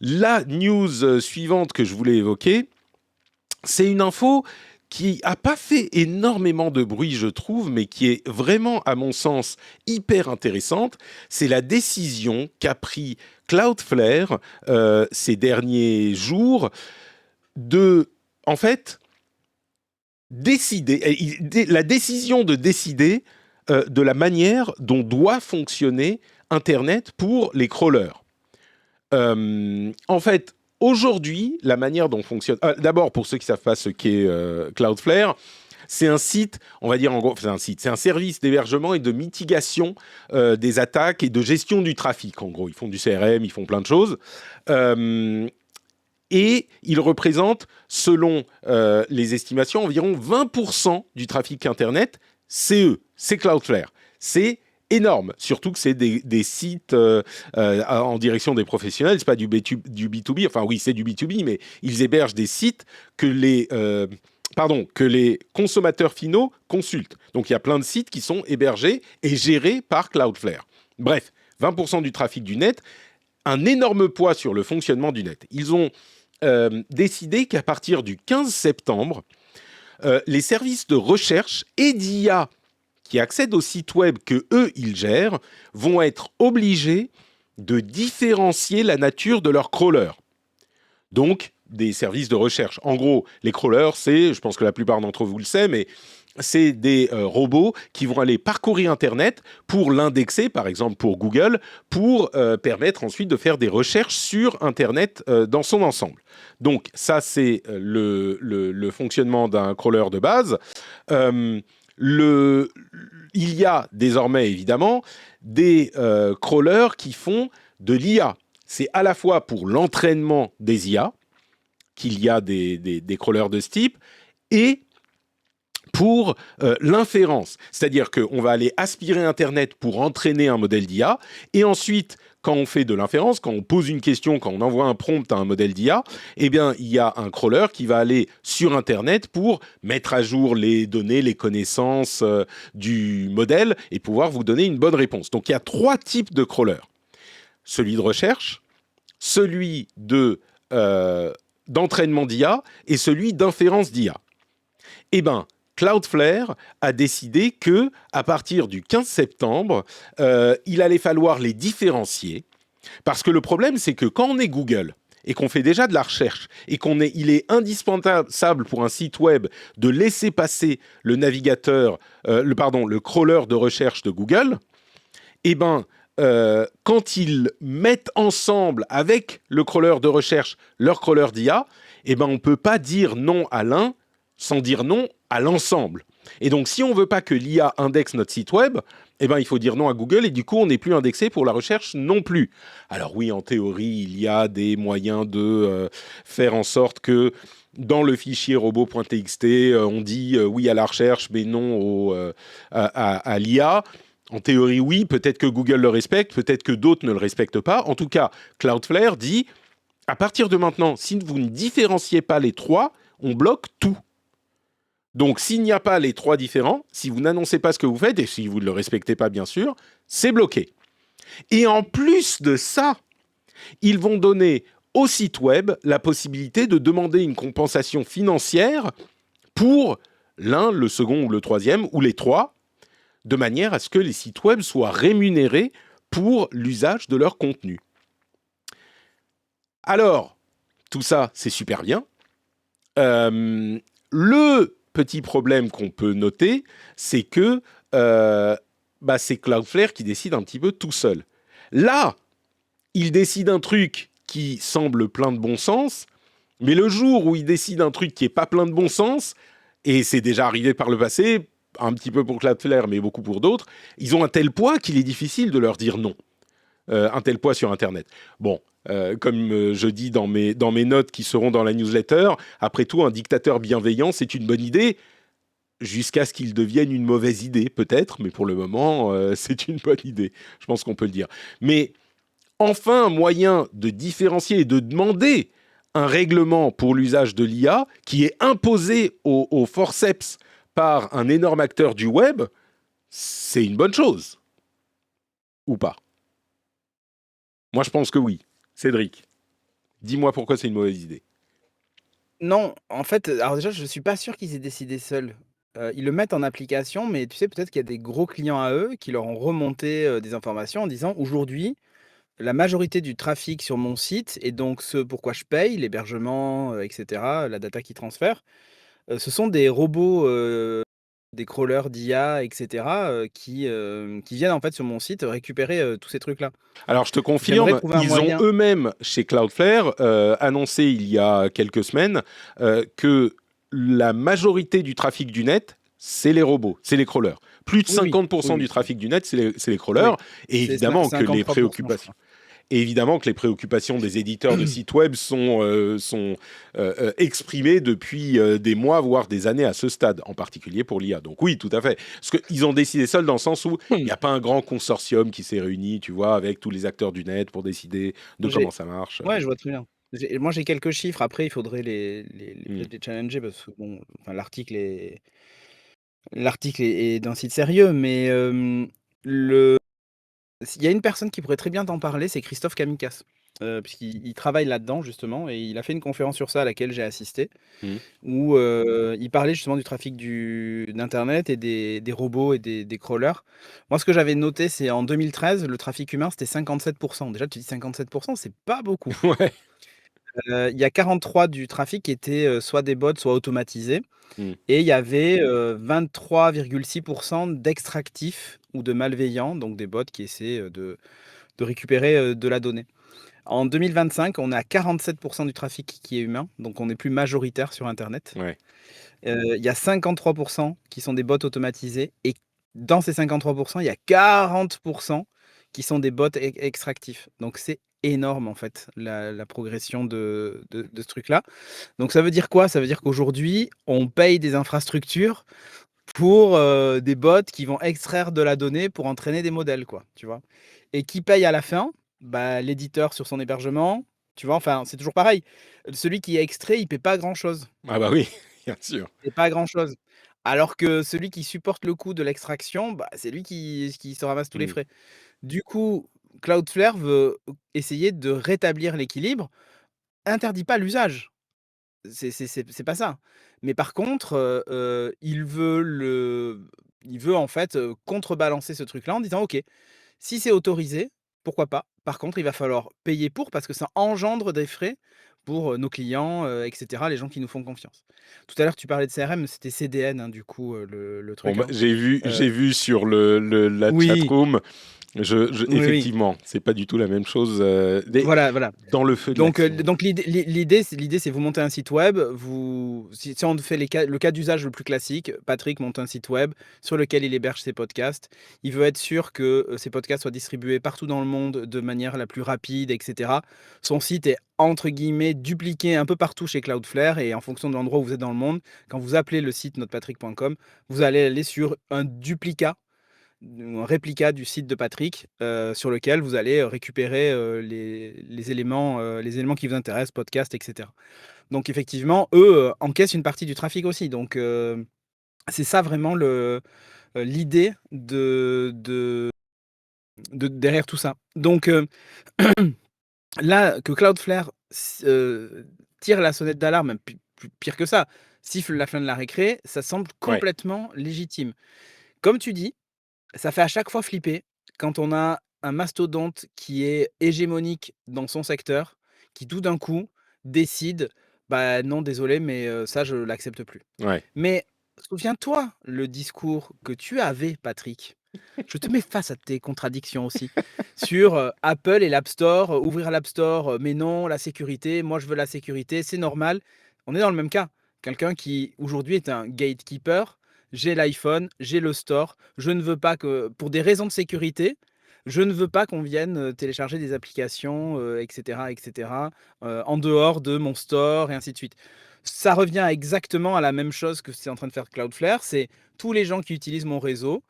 La news suivante que je voulais évoquer, c'est une info qui a pas fait énormément de bruit, je trouve, mais qui est vraiment, à mon sens, hyper intéressante. C'est la décision qu'a pris Cloudflare ces derniers jours de, en fait, la décision de décider de la manière dont doit fonctionner Internet pour les crawlers. En fait, aujourd'hui, la manière dont fonctionne... D'abord, pour ceux qui ne savent pas ce qu'est Cloudflare, c'est un site, on va dire en gros, c'est un service d'hébergement et de mitigation des attaques et de gestion du trafic. En gros, ils font du CRM, ils font plein de choses. Euh, et ils représentent, selon les estimations, environ 20% du trafic Internet. C'est eux, c'est Cloudflare. C'est énorme, surtout que c'est des sites en direction des professionnels, c'est pas du B2B, enfin oui, c'est du B2B, mais ils hébergent des sites que les consommateurs finaux consultent. Donc il y a plein de sites qui sont hébergés et gérés par Cloudflare. Bref, 20% du trafic du net, un énorme poids sur le fonctionnement du net. Ils ont décidé qu'à partir du 15 septembre, les services de recherche et d'IA qui accèdent aux sites web que eux ils gèrent vont être obligés de différencier la nature de leurs crawlers. Donc, des services de recherche. En gros, les crawlers, je pense que la plupart d'entre vous le savent, mais c'est des robots qui vont aller parcourir Internet pour l'indexer, par exemple pour Google, pour permettre ensuite de faire des recherches sur Internet dans son ensemble. Donc ça, c'est le fonctionnement d'un crawler de base. Euh, le, il y a désormais, évidemment, des crawlers qui font de l'IA. C'est à la fois pour l'entraînement des IA, qu'il y a des crawlers de ce type, et pour l'inférence. C'est-à-dire qu'on va aller aspirer Internet pour entraîner un modèle d'IA, et ensuite, quand on fait de l'inférence, quand on pose une question, quand on envoie un prompt à un modèle d'IA, eh bien, il y a un crawler qui va aller sur Internet pour mettre à jour les données, les connaissances du modèle, et pouvoir vous donner une bonne réponse. Donc, il y a trois types de crawlers. Celui de recherche, celui d'entraînement d'IA et celui d'inférence d'IA. Eh bien, Cloudflare a décidé que, à partir du 15 septembre, il allait falloir les différencier. Parce que le problème, c'est que quand on est Google et qu'on fait déjà de la recherche et il est indispensable pour un site web de laisser passer le navigateur, le crawler de recherche de Google, eh ben, quand ils mettent ensemble avec le crawler de recherche leur crawler d'IA, eh ben, on ne peut pas dire non à l'un sans dire non à l'ensemble. Et donc, si on ne veut pas que l'IA indexe notre site web, eh ben, il faut dire non à Google et du coup, on n'est plus indexé pour la recherche non plus. Alors oui, en théorie, il y a des moyens de faire en sorte que dans le fichier robot.txt, on dit oui à la recherche, mais non à l'IA. En théorie, oui, peut-être que Google le respecte, peut-être que d'autres ne le respectent pas. En tout cas, Cloudflare dit, à partir de maintenant, si vous ne différenciez pas les trois, on bloque tout. Donc, s'il n'y a pas les trois différents, si vous n'annoncez pas ce que vous faites, et si vous ne le respectez pas, bien sûr, c'est bloqué. Et en plus de ça, ils vont donner au site web la possibilité de demander une compensation financière pour l'un, le second ou le troisième, ou les trois, de manière à ce que les sites web soient rémunérés pour l'usage de leur contenu. Alors, tout ça, c'est super bien. Le petit problème qu'on peut noter, c'est que c'est Cloudflare qui décide un petit peu tout seul. Là, il décide un truc qui semble plein de bon sens, mais le jour où il décide un truc qui n'est pas plein de bon sens, et c'est déjà arrivé par le passé, un petit peu pour Cloudflare, mais beaucoup pour d'autres, ils ont un tel poids qu'il est difficile de leur dire non. Un tel poids sur Internet. Bon, comme je dis dans mes notes qui seront dans la newsletter, après tout, un dictateur bienveillant, c'est une bonne idée, jusqu'à ce qu'il devienne une mauvaise idée, peut-être, mais pour le moment, c'est une bonne idée. Je pense qu'on peut le dire. Mais enfin, un moyen de différencier et de demander un règlement pour l'usage de l'IA qui est imposé au forceps par un énorme acteur du web, c'est une bonne chose. Ou pas? Moi, je pense que oui. Cédric. Dis-moi pourquoi c'est une mauvaise idée. Non, en fait, alors déjà, je suis pas sûr qu'ils aient décidé seuls. Ils le mettent en application, mais tu sais, peut-être qu'il y a des gros clients à eux qui leur ont remonté, des informations en disant: «Aujourd'hui, la majorité du trafic sur mon site et donc ce pourquoi je paye, l'hébergement, et cetera, la data qu'ils transfèrent, ce sont des robots, des crawlers d'IA et cetera, qui viennent en fait sur mon site récupérer, tous ces trucs-là. Alors, je te J'aimerais confirme, trouver un ils ont moyen». eux-mêmes, chez Cloudflare, annoncé il y a quelques semaines que la majorité du trafic du net, c'est les robots, c'est les crawlers. Plus de Oui, oui. Oui, 50% du oui, trafic du net, c'est les crawlers. oui. Et C'est cin évidemment que les 53 je préoccupations crois. Et évidemment que les préoccupations des éditeurs de sites web sont exprimées depuis des mois, voire des années à ce stade, en particulier pour l'IA. Donc oui, tout à fait. Parce qu'ils ont décidé seuls dans le sens où il n'y a pas un grand consortium qui s'est réuni, tu vois, avec tous les acteurs du net pour décider de comment J'ai ça marche. Ouais, je vois très bien. J'ai quelques chiffres, après il faudrait Hmm. peut-être les challenger parce que bon, enfin l'article est d'un site sérieux, mais le il y a une personne qui pourrait très bien t'en parler, c'est Christophe Kamikaze. Puisqu'il travaille là-dedans justement et il a fait une conférence sur ça à laquelle j'ai assisté, Hmm. où il parlait justement du trafic d'internet et des robots et des crawlers. Moi, ce que j'avais noté, c'est en 2013, le trafic humain, c'était 57. Déjà, tu dis 57, c'est pas beaucoup. Ouais. Il y a 43 du trafic qui était, soit des bots, soit automatisés Hmm. et il y avait, 23,6 d'extractifs ou de malveillants, donc des bots qui essaient, de récupérer, de la donnée. En 2025, on est à 47 du trafic qui est humain, donc on est plus majoritaire sur internet. Ouais. Il y a 53 qui sont des bots automatisés et dans ces 53 il y a 40 qui sont des bots extractifs. Donc c'est énorme en fait la progression de ce truc-là. Donc ça veut dire quoi? Ça veut dire qu'aujourd'hui, on paye des infrastructures pour, des bots qui vont extraire de la donnée pour entraîner des modèles quoi, tu vois? Et qui paye à la fin? Bah, l'éditeur sur son hébergement, tu vois? Enfin, c'est toujours pareil. Celui qui est extrait, il paie pas grand chose. Ah bah oui, bien sûr. Et pas grand-chose. Alors que celui qui supporte le coût de l'extraction, bah, c'est lui qui se ramasse tous les Hmm. frais. Du coup, Cloudflare veut essayer de rétablir l'équilibre, interdit pas l'usage, c'est pas ça. Mais par contre, il veut en fait, contrebalancer ce truc-là en disant: «OK, si c'est autorisé, pourquoi pas? Par contre, il va falloir payer pour parce que ça engendre des frais pour, nos clients, et cetera, les gens qui nous font confiance». Tout à l'heure, tu parlais de CRM, c'était CDN, hein, du coup, le Bon, truc, bah, hein. j'ai Heu, vu sur la oui, chatroom, oui, oui. effectivement, c'est pas du tout la même chose. Voilà, voilà. Dans le feu de Donc, l'action. l'idée, c'est vous montez un site web, si on fait le cas d'usage le plus classique, Patrick monte un site web sur lequel il héberge ses podcasts. Il veut être sûr que, ses podcasts soient distribués partout dans le monde de manière la plus rapide et cetera. Son site est entre guillemets «dupliqué» un peu partout chez Cloudflare et en fonction de l'endroit où vous êtes dans le monde, quand vous appelez le site notrepatrick.com, vous allez aller sur un duplicat un réplica du site de Patrick, sur lequel vous allez, récupérer, les éléments qui vous intéressent, podcast et cetera. Donc effectivement, eux, encaissent une partie du trafic aussi. Donc, c'est ça vraiment l'idée derrière tout ça. Donc, là, que Cloudflare tire la sonnette d'alarme, même pire que ça, siffle la fin de la récré, ça semble Ouais. complètement légitime. Comme tu dis, ça fait à chaque fois flipper quand on a un mastodonte qui est hégémonique dans son secteur, qui tout d'un coup décide: «Bah, non désolé mais ça je l'accepte plus». Ouais. Mais souviens-toi le discours que tu avais Patrick. Je te mets face à tes contradictions aussi sur, Apple et l'App Store, ouvrir l'App Store, mais non, la sécurité, moi je veux la sécurité, c'est normal. On est dans le même cas. Quelqu'un qui aujourd'hui est un gatekeeper, j'ai l'iPhone, j'ai le store, je ne veux pas que pour des raisons de sécurité, je ne veux pas qu'on vienne, télécharger des applications, et cetera, en dehors de mon store et ainsi de suite. Ça revient exactement à la même chose que c'est en train de faire Cloudflare, c'est tous les gens qui utilisent mon réseau,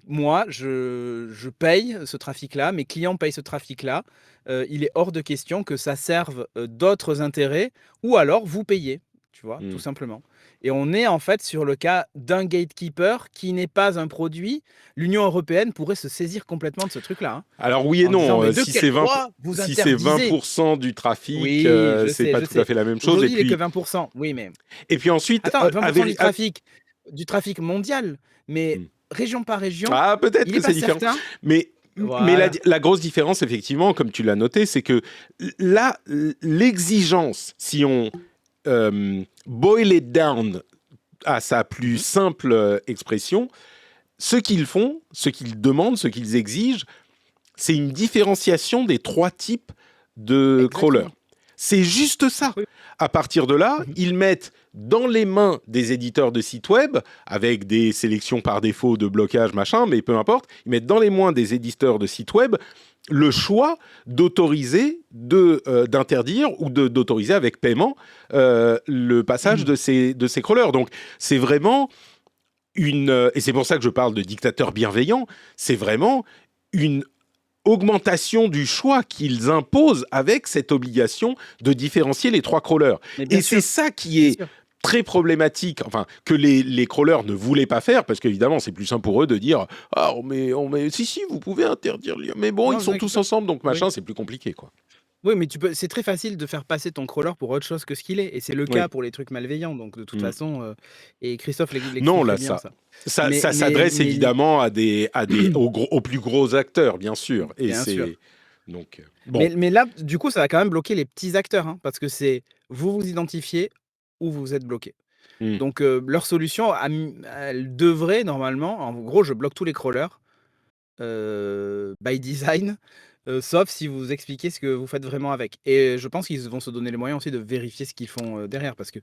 moi je paye ce trafic-là, mes clients payent ce trafic-là, il est hors de question que ça serve, d'autres intérêts ou alors vous payez. tu vois, tout Hmm. simplement. Et on est en fait sur le cas d'un gatekeeper qui n'est pas un produit. L'Union européenne pourrait se saisir complètement de ce truc-là, hein, Alors oui et en disant: non, «Mais de quel droit vous si c'est interdisez?» 20% du trafic, Oui, c'est pas je tout à sais. fait la même chose. Aujourd'hui, il est que 20%. Oui, mais Et puis ensuite, attends, 20% du trafic mondial, mais hmm. région par région, Ah, peut-être il que est pas c'est différent. certain. Mais, Voilà. la grosse différence, effectivement, comme tu l'as noté, c'est que là, l'exigence, si on boil it down à sa plus Mmh. simple expression, ce qu'ils font, ce qu'ils demandent, ce qu'ils exigent, c'est une différenciation des trois types de crawlers. Exactement. C'est juste ça. Oui. À partir de là, Mmh. ils mettent dans les mains des éditeurs de sites web, avec des sélections par défaut de blocage, machin, mais peu importe, ils mettent dans les mains des éditeurs de sites web le choix d'autoriser, d'interdire ou d'autoriser avec paiement le passage Mmh. de ces crawlers. Donc c'est vraiment et c'est pour ça que je parle de dictateur bienveillant, c'est vraiment une augmentation du choix qu'ils imposent avec cette obligation de différencier les trois crawlers. Mais Et bien c'est sûr, ça qui bien est sûr. très problématique, enfin, que les crawlers ne voulaient pas faire, parce qu'évidemment, c'est plus simple pour eux de dire « Ah, si, vous pouvez interdire, mais bon, ils Non, vous sont inquiétez tous pas. ensemble, donc Oui. machin, c'est plus compliqué, quoi. » Oui, mais c'est très facile de faire passer ton crawler pour autre chose que ce qu'il est et c'est le cas Oui. pour les trucs malveillants donc de toute Mm. façon, et Christophe l'explique Non, très là, bien ça, ça. ça, Mais ça mais s'adresse mais évidemment aux plus gros acteurs, bien sûr. Et bien sûr. c'est... Donc, bon. Mais là, du coup, ça va quand même bloquer les petits acteurs, hein, parce que c'est vous vous identifiez ou vous êtes bloqué. Mm. Donc leur solution, elle devrait normalement en gros, je bloque tous les crawlers, by design, sauf si vous expliquez ce que vous faites vraiment avec et je pense qu'ils vont se donner les moyens aussi de vérifier ce qu'ils font, derrière parce que